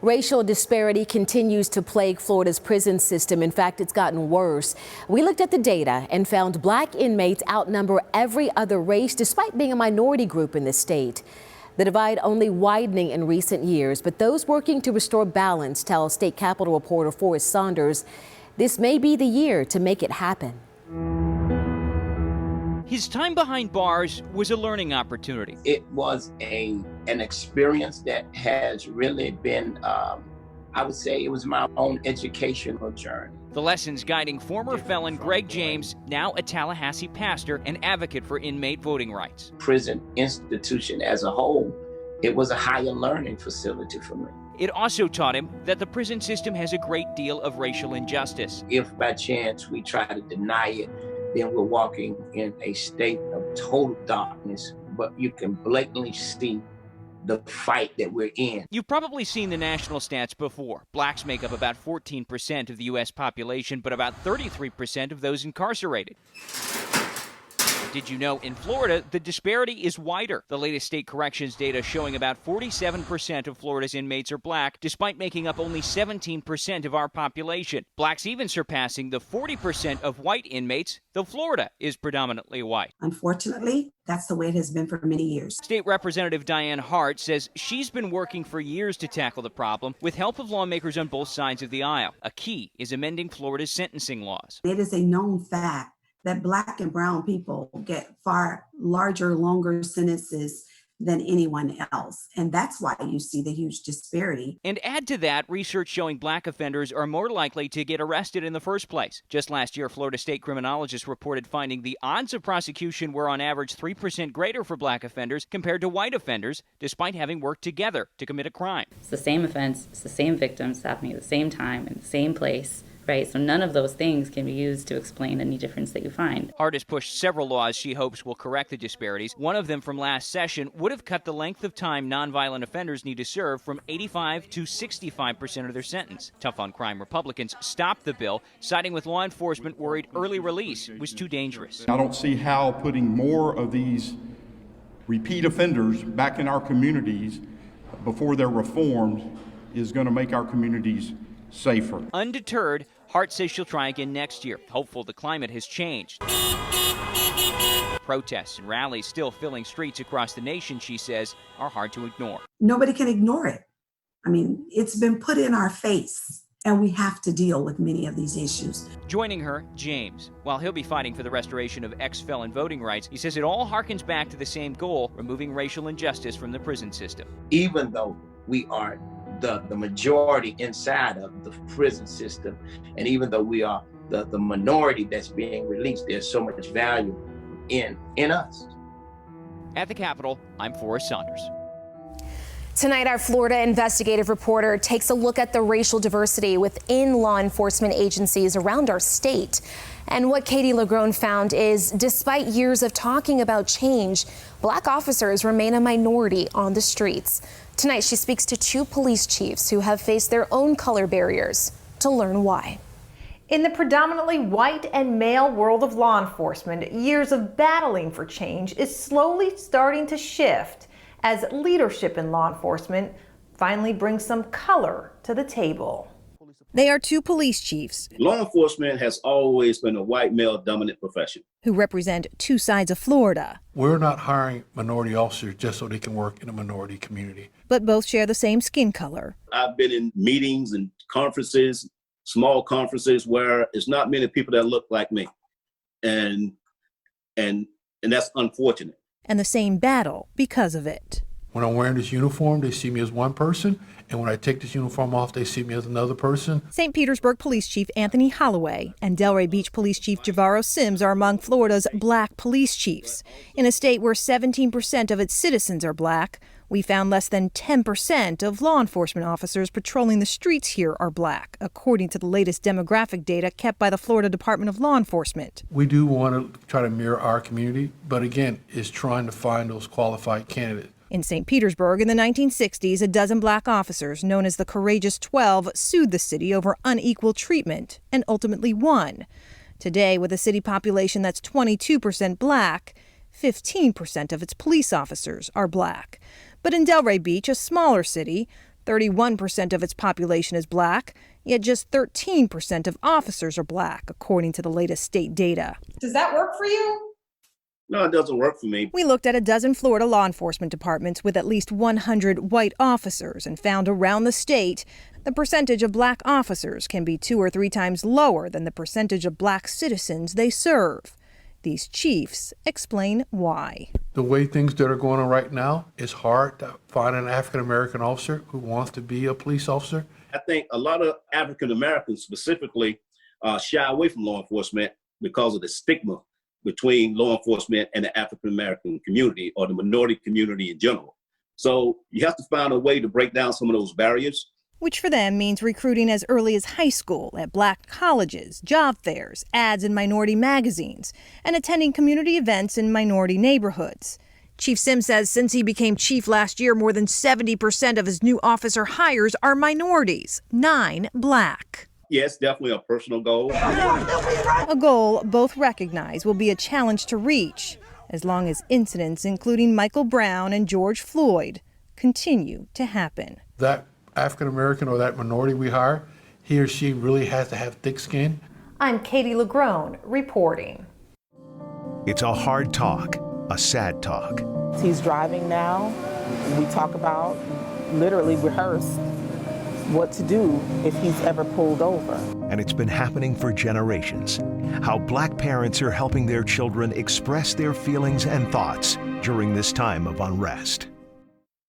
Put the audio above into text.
Racial disparity continues to plague Florida's prison system. In fact, it's gotten worse. We looked at the data and found black inmates outnumber every other race, despite being a minority group in the state. The divide only widening in recent years, but those working to restore balance tell state capitol reporter Forrest Saunders this may be the year to make it happen. His time behind bars was a learning opportunity. It was an experience that has really been, I would say it was my own educational journey. The lessons guiding former felon Greg James, now a Tallahassee pastor and advocate for inmate voting rights. Prison institution as a whole, it was a higher learning facility for me. It also taught him that the prison system has a great deal of racial injustice. If by chance we try to deny it, then we're walking in a state of total darkness, but you can blatantly see the fight that we're in. You've probably seen the national stats before. Blacks make up about 14% of the U.S. population, but about 33% of those incarcerated. Did you know in Florida, the disparity is wider? The latest state corrections data showing about 47% of Florida's inmates are black, despite making up only 17% of our population. Blacks even surpassing the 40% of white inmates, though Florida is predominantly white. Unfortunately, that's the way it has been for many years. State Representative Diane Hart says she's been working for years to tackle the problem with help of lawmakers on both sides of the aisle. A key is amending Florida's sentencing laws. It is a known fact that Black and brown people get far larger, longer sentences than anyone else. And that's why you see the huge disparity. And add to that, research showing black offenders are more likely to get arrested in the first place. Just last year, Florida state criminologists reported finding the odds of prosecution were on average 3% greater for black offenders compared to white offenders, despite having worked together to commit a crime. It's the same offense, it's the same victims happening at the same time in the same place. Right, so none of those things can be used to explain any difference that you find. Hart has pushed several laws she hopes will correct the disparities. One of them from last session would have cut the length of time nonviolent offenders need to serve from 85 to 65% of their sentence. Tough on crime Republicans stopped the bill, siding with law enforcement worried early release was too dangerous. I don't see how putting more of these repeat offenders back in our communities before they're reformed is going to make our communities safer. Undeterred, Hart says she'll try again next year, hopeful the climate has changed. Protests and rallies still filling streets across the nation, she says, are hard to ignore. Nobody can ignore it. I mean, it's been put in our face, and we have to deal with many of these issues. Joining her, James. While he'll be fighting for the restoration of ex-felon voting rights, he says it all harkens back to the same goal, removing racial injustice from the prison system. Even though we are the majority inside of the prison system, and even though we are the minority that's being released, there's so much value in us. At the Capitol, I'm Forrest Saunders. Tonight, our Florida investigative reporter takes a look at the racial diversity within law enforcement agencies around our state. And what Katie LaGrone found is, despite years of talking about change, black officers remain a minority on the streets. Tonight, she speaks to two police chiefs who have faced their own color barriers to learn why. In the predominantly white and male world of law enforcement, years of battling for change is slowly starting to shift as leadership in law enforcement finally brings some color to the table. They are two police chiefs. Law enforcement has always been a white male dominant profession. Who represent two sides of Florida. We're not hiring minority officers just so they can work in a minority community. But both share the same skin color. I've been in meetings and conferences, small conferences, where it's not many people that look like me. And that's unfortunate. And the same battle because of it. When I'm wearing this uniform, they see me as one person, and when I take this uniform off, they see me as another person. St. Petersburg Police Chief Anthony Holloway and Delray Beach Police Chief Javaro Sims are among Florida's black police chiefs. In a state where 17% of its citizens are black, we found less than 10% of law enforcement officers patrolling the streets here are black, according to the latest demographic data kept by the Florida Department of Law Enforcement. We do want to try to mirror our community, but again, it's trying to find those qualified candidates. In St. Petersburg in the 1960s, a dozen black officers, known as the Courageous 12, sued the city over unequal treatment and ultimately won. Today, with a city population that's 22% black, 15% of its police officers are black. But in Delray Beach, a smaller city, 31% of its population is black, yet just 13% of officers are black, according to the latest state data. Does that work for you? No, it doesn't work for me. We looked at a dozen Florida law enforcement departments with at least 100 white officers and found around the state the percentage of black officers can be 2 or 3 times lower than the percentage of black citizens they serve. These chiefs explain why. The way things that are going on right now, it's hard to find an African-American officer who wants to be a police officer. I think a lot of African Americans specifically shy away from law enforcement because of the stigma between law enforcement and the African American community or the minority community in general. So you have to find a way to break down some of those barriers. Which for them means recruiting as early as high school, at black colleges, job fairs, ads in minority magazines, and attending community events in minority neighborhoods. Chief Sims says since he became chief last year, more than 70% of his new officer hires are minorities, 9 black. Yeah, it's definitely a personal goal. A goal both recognize will be a challenge to reach, as long as incidents including Michael Brown and George Floyd continue to happen. That African-American or that minority we hire, he or she really has to have thick skin. I'm Katie LaGrone reporting. It's a hard talk, a sad talk. He's driving now. We talk about, literally rehearse what to do if he's ever pulled over. And it's been happening for generations. How black parents are helping their children express their feelings and thoughts during this time of unrest.